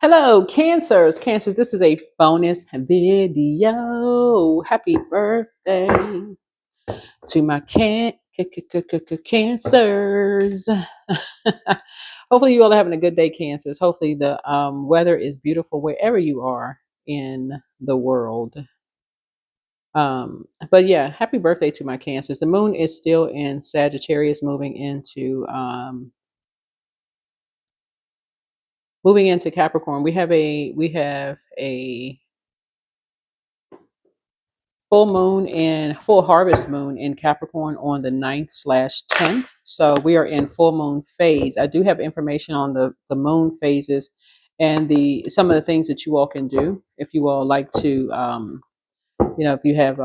Hello, Cancers. Cancers, this is a bonus video. Happy birthday to my Cancers. Hopefully, you all are having a good day, Cancers. Hopefully, the weather is beautiful wherever you are in the world. But yeah, happy birthday to my Cancers. The moon is still in Sagittarius, moving into Capricorn. We have a full moon and full harvest moon in Capricorn on the 9th/10th. So we are in full moon phase. I do have information on the moon phases and the some of the things that you all can do if you all like to if you have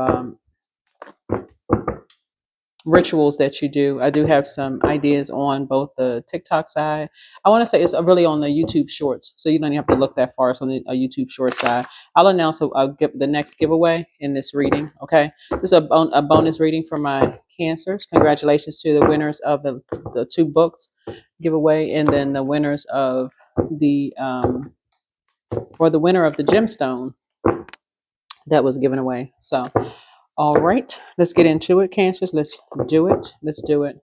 rituals that you do. I do have some ideas on both the TikTok side. I want to say it's really on the YouTube Shorts, so you don't even have to look that far. It's on the YouTube Shorts side. I'll announce the next giveaway in this reading. Okay, this is a bonus reading for my Cancers. Congratulations to the winners of the two books giveaway, and then the winners of the or the winner of the gemstone that was given away. So, all right, let's get into it, Cancers. Let's do it. Let's do it.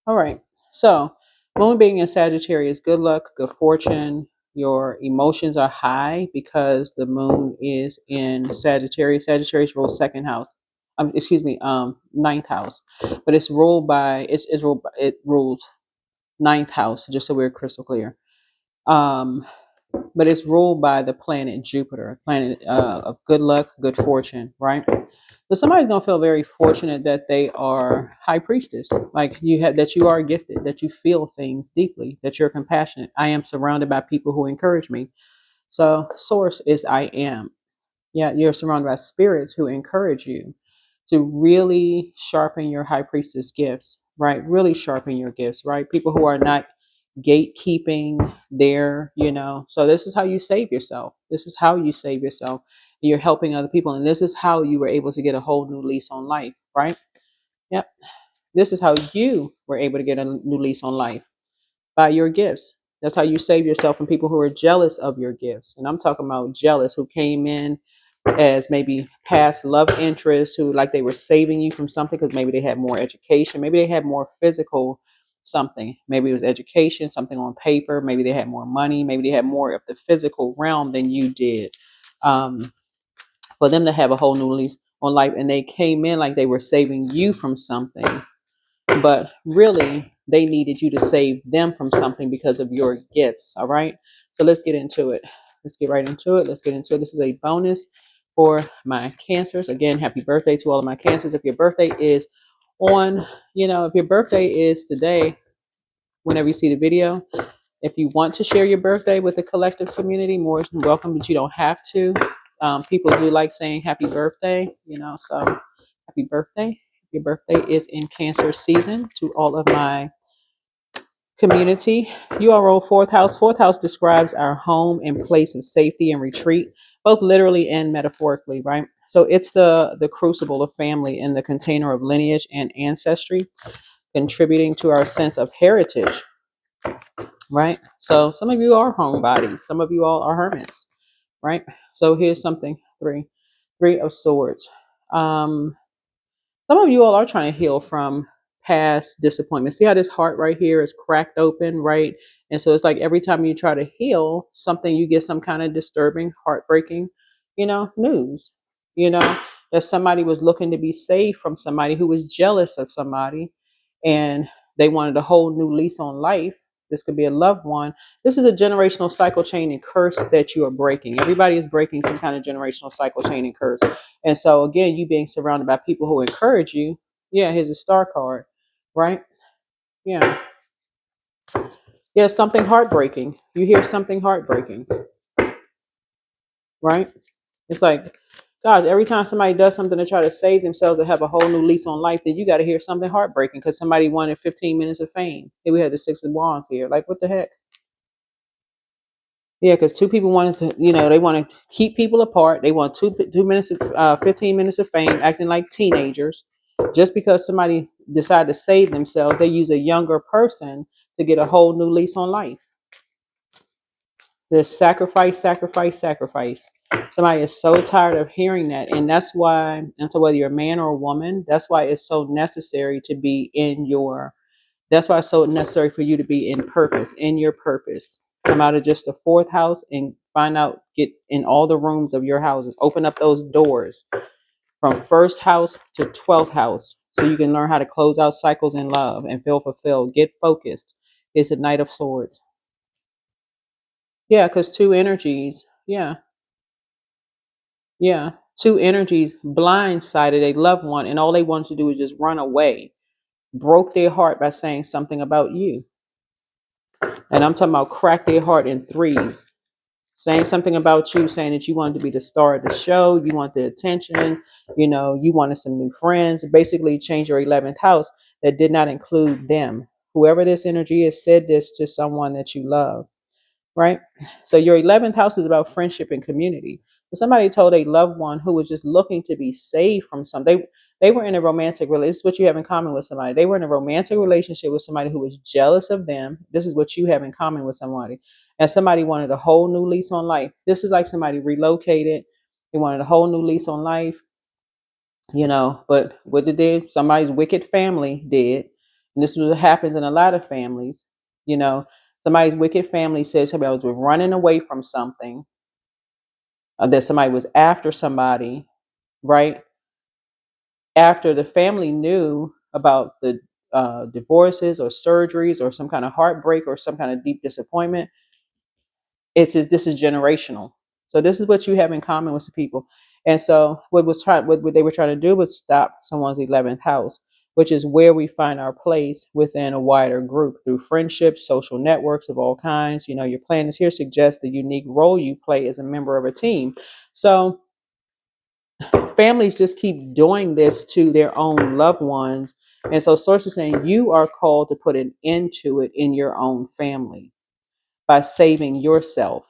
All right. So, moon being in Sagittarius, good luck, good fortune. Your emotions are high because the moon is in Sagittarius. Sagittarius rules second house. Ninth house. But it rules ninth house, just so we're crystal clear. But it's ruled by the planet Jupiter, planet of good luck, good fortune, right? So somebody's gonna feel very fortunate that they are high priestess, like that you are gifted, that you feel things deeply, that you're compassionate. I am surrounded by people who encourage me. So source is I am. Yeah, you're surrounded by spirits who encourage you to really sharpen your high priestess gifts, right? Really sharpen your gifts, right? People who are not gatekeeping there. So this is how you save yourself. This is how you save yourself. You're helping other people. And this is how you were able to get a whole new lease on life, right? Yep. This is how you were able to get a new lease on life by your gifts. That's how you save yourself from people who are jealous of your gifts. And I'm talking about jealous who came in as maybe past love interests who like they were saving you from something because maybe they had more education, maybe they had more physical something, maybe it was education, something on paper, maybe they had more money, maybe they had more of the physical realm than you did. For them to have a whole new lease on life, and they came in like they were saving you from something, but really they needed you to save them from something because of your gifts. All right, so let's get into it. Let's get right into it. Let's get into it. This is a bonus for my Cancers. Again, happy birthday to all of my Cancers. If your birthday is if your birthday is today, whenever you see the video, if you want to share your birthday with the collective community, more than welcome, but you don't have to. People do like saying happy birthday, so happy birthday. Your birthday is in Cancer season. To all of my community, you all roll fourth house. Fourth house describes our home and place of safety and retreat, both literally and metaphorically, right? So it's the crucible of family and the container of lineage and ancestry, contributing to our sense of heritage, right? So some of you are homebodies, some of you all are hermits, right? So here's something. Three of Swords. Some of you all are trying to heal from past disappointment. See how this heart right here is cracked open, right? And so it's like every time you try to heal something, you get some kind of disturbing, heartbreaking, news. You know, that somebody was looking to be saved from somebody who was jealous of somebody and they wanted a whole new lease on life. This could be a loved one. This is a generational cycle chain and curse that you are breaking. Everybody is breaking some kind of generational cycle chain and curse. And so again, you being surrounded by people who encourage you. Yeah, here's a star card, right? Yeah. Yeah, something heartbreaking. You hear something heartbreaking, right? It's like, God, every time somebody does something to try to save themselves or have a whole new lease on life, then you got to hear something heartbreaking because somebody wanted 15 minutes of fame. Here we have the Six of Wands here. Like, what the heck? Yeah, because two people wanted to, they want to keep people apart. They want 2 minutes, 15 minutes of fame, acting like teenagers. Just because somebody decided to save themselves, they use a younger person to get a whole new lease on life. There's sacrifice, sacrifice, sacrifice. Somebody is so tired of hearing that. And that's why, and so whether you're a man or a woman, that's why it's so necessary to be in your, that's why it's so necessary for you to be in purpose, in your purpose. Come out of just the fourth house and find out, get in all the rooms of your houses, open up those doors from first house to 12th house so you can learn how to close out cycles in love and feel fulfilled. Get focused. It's a Knight of Swords. Yeah, because two energies. Yeah, yeah. Two energies blindsided a loved one, and all they wanted to do was just run away. Broke their heart by saying something about you. And I'm talking about crack their heart in threes. Saying something about you, saying that you wanted to be the star of the show, you want the attention, you wanted some new friends. Basically, change your 11th house that did not include them. Whoever this energy is said this to someone that you love, right? So your 11th house is about friendship and community. But somebody told a loved one who was just looking to be saved from something. They were in a romantic relationship. This is what you have in common with somebody. They were in a romantic relationship with somebody who was jealous of them. This is what you have in common with somebody. And somebody wanted a whole new lease on life. This is like somebody relocated. They wanted a whole new lease on life, but what did they? Somebody's wicked family did. And this is what happens in a lot of families, you know. Somebody's wicked family says somebody was running away from something, that somebody was after somebody, right? After the family knew about the divorces or surgeries or some kind of heartbreak or some kind of deep disappointment, this is generational. So this is what you have in common with the people. And so what they were trying to do was stop someone's 11th house, which is where we find our place within a wider group through friendships, social networks of all kinds. Your plan is here suggests the unique role you play as a member of a team. So families just keep doing this to their own loved ones. And so source is saying you are called to put an end to it in your own family by saving yourself,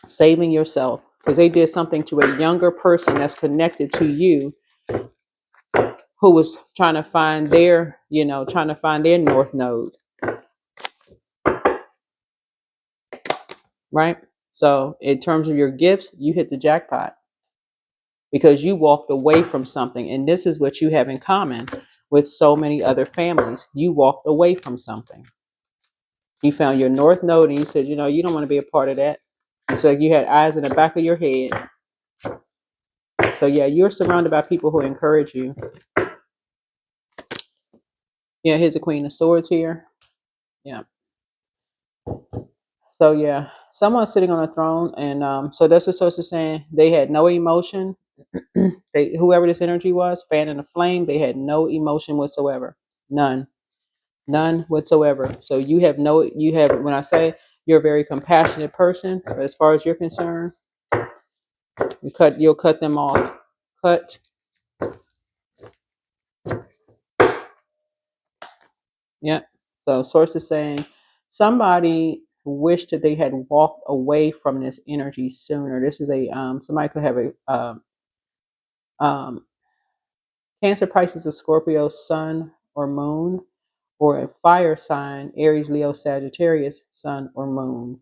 because they did something to a younger person that's connected to you, who was trying to find their north node, right? So in terms of your gifts, you hit the jackpot because you walked away from something. And this is what you have in common with so many other families. You walked away from something. You found your north node and you said, you don't want to be a part of that. So you had eyes in the back of your head. So yeah, you're surrounded by people who encourage you. Yeah, here's the Queen of Swords here. Yeah. So yeah, someone's sitting on a throne, and so that's the source of saying they had no emotion. Whoever this energy was, fanning a flame, they had no emotion whatsoever, none whatsoever. So when I say you're a very compassionate person, but as far as you're concerned, you'll cut them off, cut. Yeah. So source is saying somebody wished that they had walked away from this energy sooner. This is somebody could have a um, Cancer, Pisces, or Scorpio, Sun or Moon, or a fire sign, Aries, Leo, Sagittarius, Sun or Moon.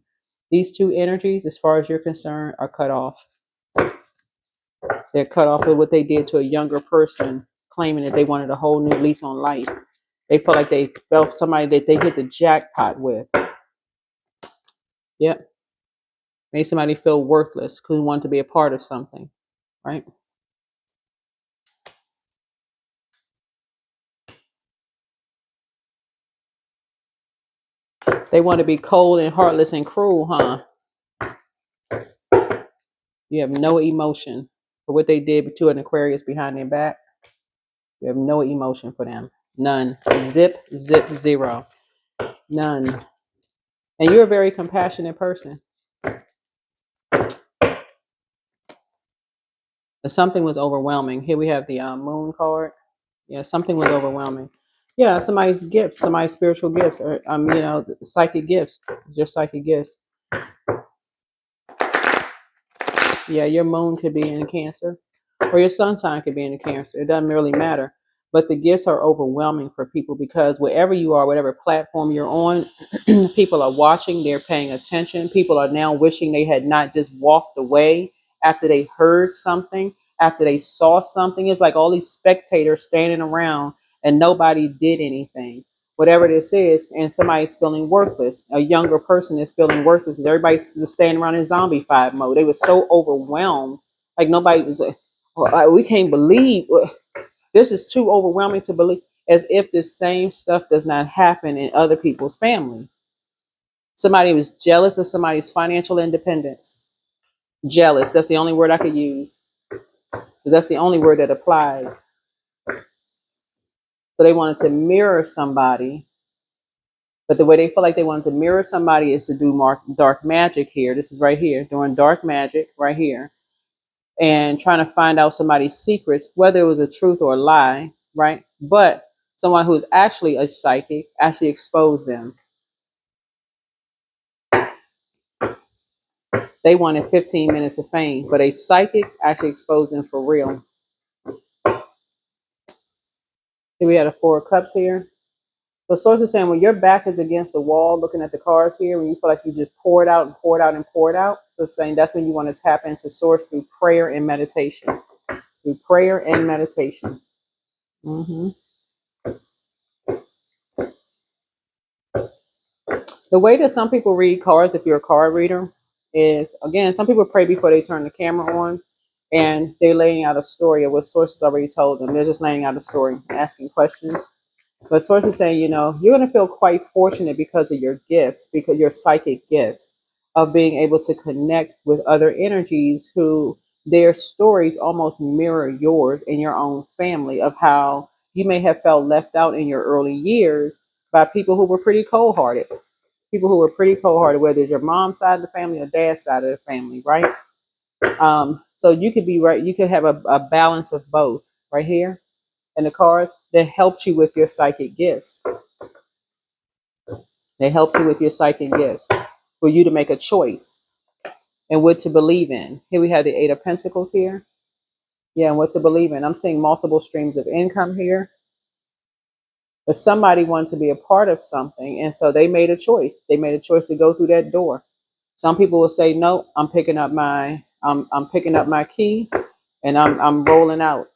These two energies, as far as you're concerned, are cut off. They're cut off with what they did to a younger person, claiming that they wanted a whole new lease on life. They felt like they felt somebody that they hit the jackpot with. Yep. Made somebody feel worthless, couldn't want to be a part of something, right? They want to be cold and heartless and cruel, huh? You have no emotion for what they did to an Aquarius behind their back. You have no emotion for them. None. Zip, zip, zero. None. And you're a very compassionate person. But something was overwhelming. Here we have the moon card. Yeah, something was overwhelming. Yeah, somebody's gifts, somebody's spiritual gifts, or psychic gifts, just psychic gifts. Yeah, your moon could be in Cancer, or your sun sign could be in Cancer. It doesn't really matter. But the gifts are overwhelming for people because wherever you are, whatever platform you're on, people are watching, they're paying attention. People are now wishing they had not just walked away after they heard something, after they saw something. It's like all these spectators standing around and nobody did anything. Whatever this is, and somebody's feeling worthless. A younger person is feeling worthless. Everybody's just standing around in zombie-fied mode. They were so overwhelmed, like nobody was like, "Well, we can't believe this is too overwhelming to believe," as if the same stuff does not happen in other people's family. Somebody was jealous of somebody's financial independence. Jealous. That's the only word I could use because that's the only word that applies. So they wanted to mirror somebody, but the way they feel like they wanted to mirror somebody is to do dark magic here. This is right here, doing dark magic right here, and trying to find out somebody's secrets, whether it was a truth or a lie, right? But someone who is actually a psychic actually exposed them. They wanted 15 minutes of fame, but a psychic actually exposed them for real. Here we had a Four of Cups here. So source is saying when your back is against the wall, looking at the cards here, when you feel like you just pour it out and pour it out and pour it out. So it's saying that's when you want to tap into source through prayer and meditation. Through prayer and meditation. hmm The way that some people read cards, if you're a card reader, is again, some people pray before they turn the camera on and they're laying out a story of what sources already told them. They're just laying out a story, asking questions. But sources say, you're going to feel quite fortunate because of your gifts, because your psychic gifts of being able to connect with other energies who their stories almost mirror yours in your own family of how you may have felt left out in your early years by people who were pretty cold hearted. People who were pretty cold hearted, whether it's your mom's side of the family or dad's side of the family, right? So you could be right, you could have a balance of both right here in the cards that helps you with your psychic gifts. They help you with your psychic gifts for you to make a choice and what to believe in. Here we have the Eight of Pentacles here. Yeah, and what to believe in. I'm seeing multiple streams of income here. But somebody wanted to be a part of something, and so they made a choice. They made a choice to go through that door. Some people will say, "No, I'm picking up my key, and I'm rolling out."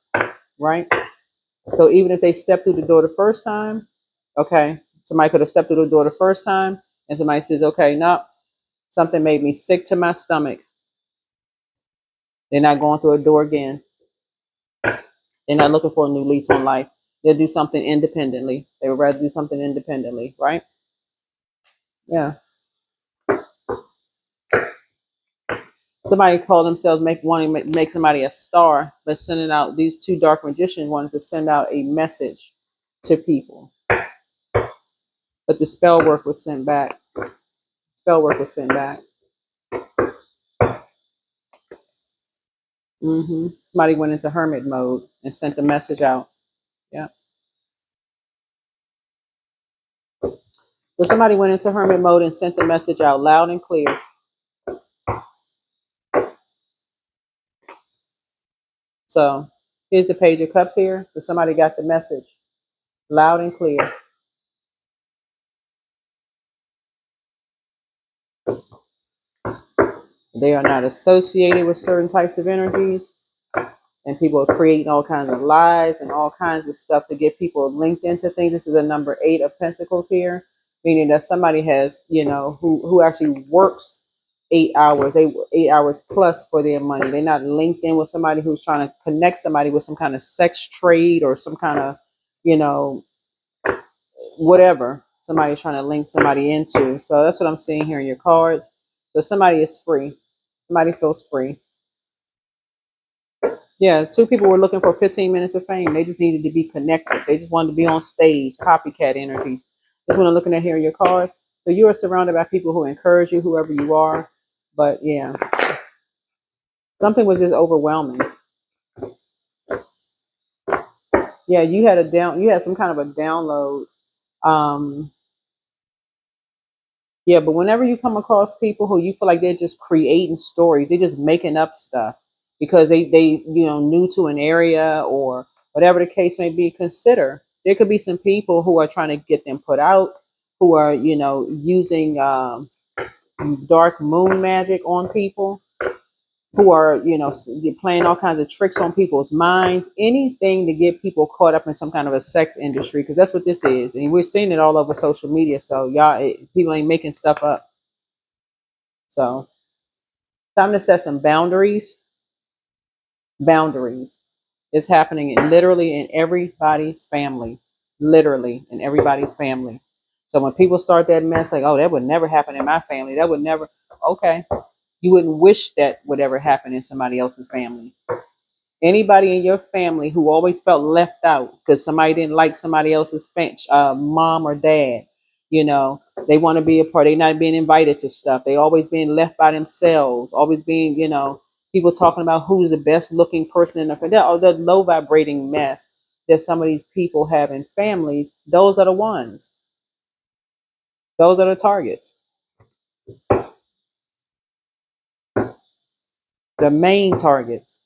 Right. So even if they step through the door the first time, okay, somebody could have stepped through the door the first time, and somebody says, "Okay, no, something made me sick to my stomach." They're not going through a door again. They're not looking for a new lease on life. They'll do something independently. They would rather do something independently, right? Yeah. Somebody called themselves wanting to make somebody a star, but sending out these two dark magicians wanted to send out a message to people, but the spell work was sent back. Spell work was sent back. Somebody went into hermit mode and sent the message out. Yeah. So somebody went into hermit mode and sent the message out loud and clear. So here's the Page of Cups here. So somebody got the message loud and clear. They are not associated with certain types of energies. And people are creating all kinds of lies and all kinds of stuff to get people linked into things. This is a number 8 of Pentacles here, meaning that somebody has, who actually works 8 hours, 8 hours plus for their money. They're not linked in with somebody who's trying to connect somebody with some kind of sex trade or some kind of, you know, whatever somebody's trying to link somebody into. So that's what I'm seeing here in your cards. So somebody is free. Somebody feels free. Yeah, two people were looking for 15 minutes of fame. They just needed to be connected. They just wanted to be on stage, copycat energies. That's what I'm looking at here in your cards. So you are surrounded by people who encourage you, whoever you are. But yeah, something was just overwhelming. Yeah, you had some kind of a download. Um, Yeah, but whenever you come across people who you feel like they're just creating stories, they're just making up stuff because they new to an area or whatever the case may be, consider there could be some people who are trying to get them put out, who are using dark moon magic on people, who are playing all kinds of tricks on people's minds, anything to get people caught up in some kind of a sex industry, because that's what this is, and we're seeing it all over social media. So y'all, people ain't making stuff up. So time to set some boundaries. Boundaries is happening literally in everybody's family. Literally in everybody's family. So when people start that mess, like, oh, that would never happen in my family. That would never. Okay, you wouldn't wish that would ever happen in somebody else's family. Anybody in your family who always felt left out because somebody didn't like somebody else's mom or dad, you know, they want to be a part. They're not being invited to stuff. They always being left by themselves. Always being, people talking about who's the best looking person in the family. All the low vibrating mess that some of these people have in families. Those are the ones. Those are the targets. The main targets.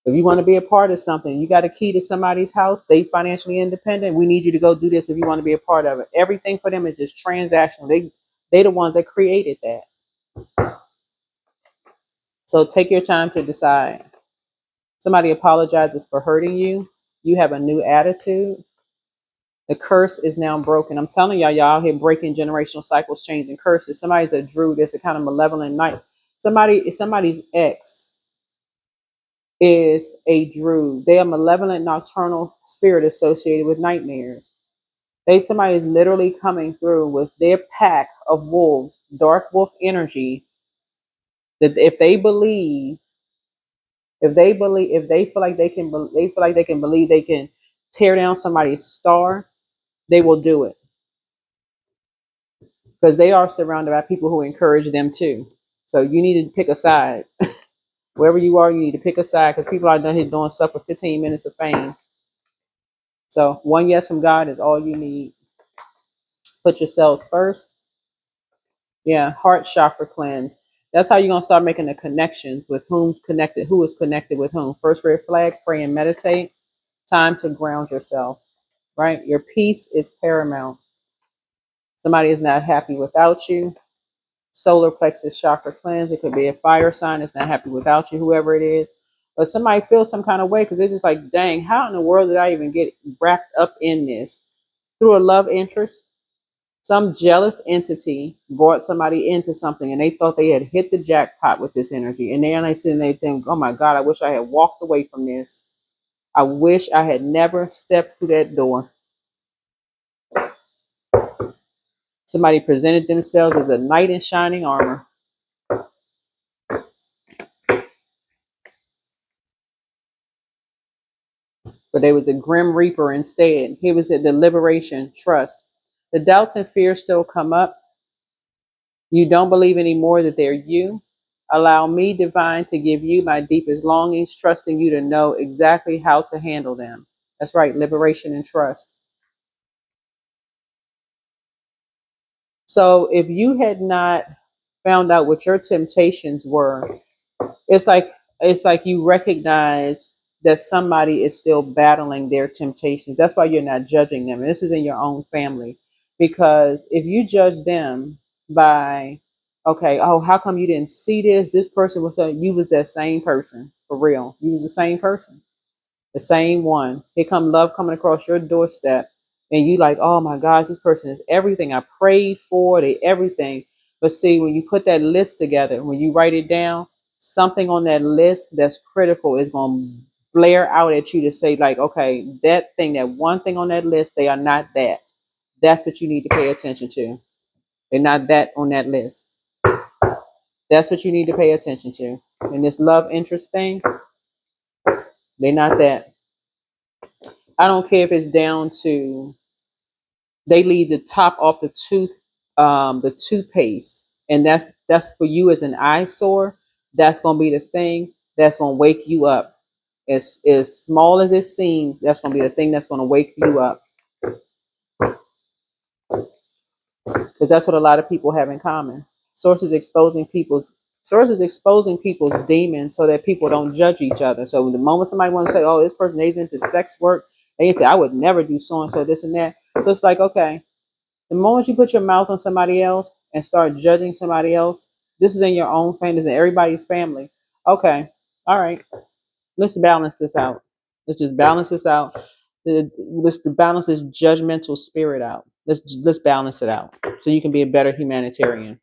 If you want to be a part of something, you got a key to somebody's house, they financially independent. We need you to go do this if you want to be a part of it. Everything for them is just transactional. They the ones that created that. So take your time to decide. Somebody apologizes for hurting you. You have a new attitude. The curse is now broken. I'm telling y'all out here breaking generational cycles, chains, and curses. Somebody's a druid. There's a kind of malevolent night. Somebody's ex is a druid. They are malevolent nocturnal spirit associated with nightmares. Somebody is literally coming through with their pack of wolves, dark wolf energy. That if they feel like they can believe they can tear down somebody's star, they will do it because they are surrounded by people who encourage them too. So you need to pick a side. Wherever you are, you need to pick a side because people are done here doing stuff for 15 minutes of fame. So one yes from God is all you need. Put yourselves first. Yeah, heart chakra cleanse. That's how you're gonna start making the connections with who is connected with whom. First red flag, pray and meditate. Time to ground yourself, right? Your peace is paramount. Somebody is not happy without you. Solar plexus chakra cleanse. It could be a fire sign that's not happy without you, whoever it is. But somebody feels some kind of way because they're just like, dang, how in the world did I even get wrapped up in this? Through a love interest, some jealous entity brought somebody into something and they thought they had hit the jackpot with this energy. And then they sit and they think, oh my God, I wish I had walked away from this. I wish I had never stepped through that door. Somebody presented themselves as a knight in shining armor, but they was a grim reaper instead. Here was the liberation, trust. The doubts and fears still come up. You don't believe anymore that they're you. Allow me, divine, to give you my deepest longings, trusting you to know exactly how to handle them. That's right, liberation and trust. So if you had not found out what your temptations were, it's like you recognize that somebody is still battling their temptations. That's why you're not judging them. And this is in your own family. Because if you judge them by, okay, oh, how come you didn't see this? This person was you was that same person. For real. You was the same person. The same one. Here come love coming across your doorstep. And you like, oh my gosh, this person is everything I prayed for, they everything. But see, when you put that list together, when you write it down, something on that list that's critical is going to blare out at you to say, like, okay, that thing, that one thing on that list, they are not that. That's what you need to pay attention to. They're not that on that list. That's what you need to pay attention to. And this love interest thing, they're not that. I don't care if it's down to they leave the top off the toothpaste, and that's for you as an eyesore. That's gonna be the thing that's gonna wake you up. As small as it seems, that's gonna be the thing that's gonna wake you up. because that's what a lot of people have in common. Sources exposing people's Sources exposing people's demons so that people don't judge each other. So the moment somebody wants to say, "Oh, this person is into sex work," they say, "I would never do so and so, this and that." So it's like, okay, the moment you put your mouth on somebody else and start judging somebody else, this is in your own family, this is in everybody's family. Okay, all right, let's balance this out. Let's just balance this out. Let's balance this judgmental spirit out. Let's balance it out so you can be a better humanitarian.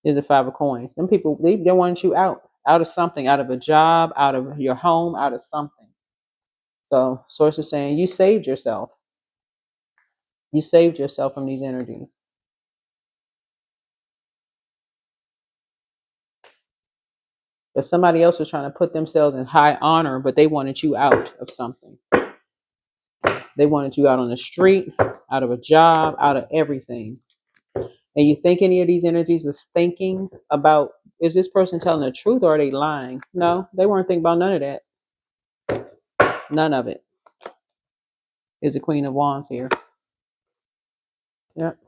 Is a five of coins. Them people, they want you out of something, out of a job, out of your home, out of something. So source is saying you saved yourself. You saved yourself from these energies. But somebody else was trying to put themselves in high honor, but they wanted you out of something. They wanted you out on the street, out of a job, out of everything. And you think any of these energies was thinking about, is this person telling the truth or are they lying? No, they weren't thinking about none of that. None of it. Is the Queen of Wands here. Yep.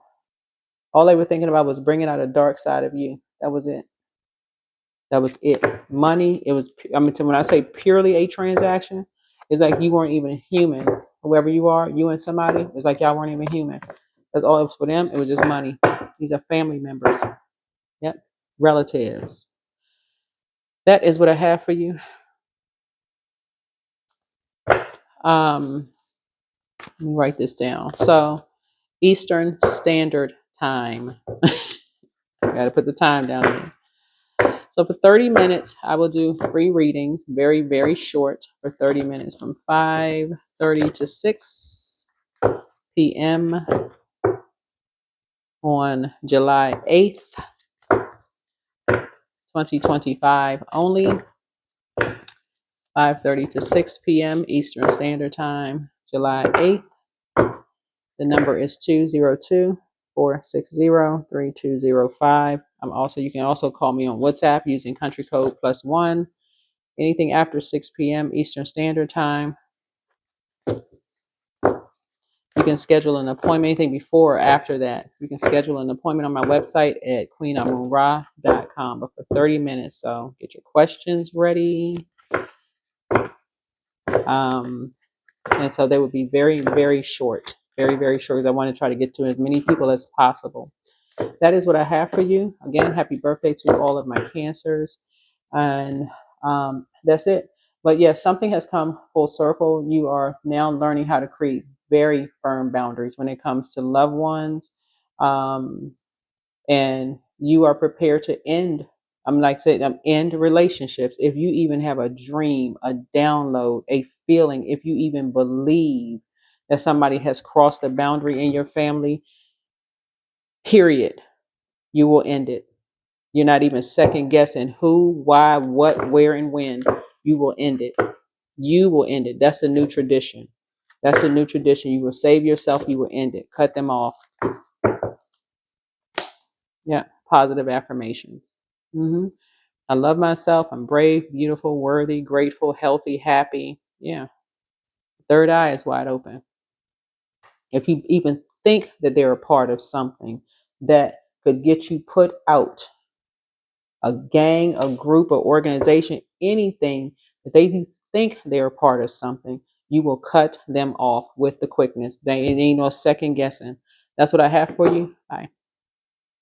All they were thinking about was bringing out a dark side of you. That was it. That was it. Money, it was, I mean, when I say purely a transaction, it's like you weren't even human. Whoever you are, you and somebody, it's like y'all weren't even human. That's all it was for them. It was just money. These are family members. Yep. Relatives. That is what I have for you. Let me write this down. So, Eastern Standard Time. Got to put the time down there. So for 30 minutes, I will do free readings, very, very short for 30 minutes from 5:30 to 6 p.m. on July 8th, 2025 only, 5:30 to 6 p.m. Eastern Standard Time, July 8th. The number is 202-460-3205. You can also call me on WhatsApp using country code +1. Anything after 6 p.m. Eastern Standard Time. You can schedule an appointment. Anything before or after that, you can schedule an appointment on my website at queenamunra.com. But for 30 minutes, so get your questions ready. And so they would be very, very short. Very, very short. I want to try to get to as many people as possible. That is what I have for you. Again, happy birthday to all of my Cancers. And that's it. But yes, something has come full circle. You are now learning how to create very firm boundaries when it comes to loved ones. And you are prepared to end, end relationships. If you even have a dream, a download, a feeling, if you even believe that somebody has crossed a boundary in your family, period, you will end it. You're not even second guessing who, why, what, where, and when. You will end it. You will end it. That's a new tradition. That's a new tradition. You will save yourself. You will end it. Cut them off. Yeah. Positive affirmations. I love myself. I'm brave, beautiful, worthy, grateful, healthy, happy. Yeah. Third eye is wide open. If you even think that they're a part of something that could get you put out, a gang, a group, or organization, anything that they think they're a part of something, you will cut them off with the quickness. There ain't no second guessing. That's what I have for you. Bye.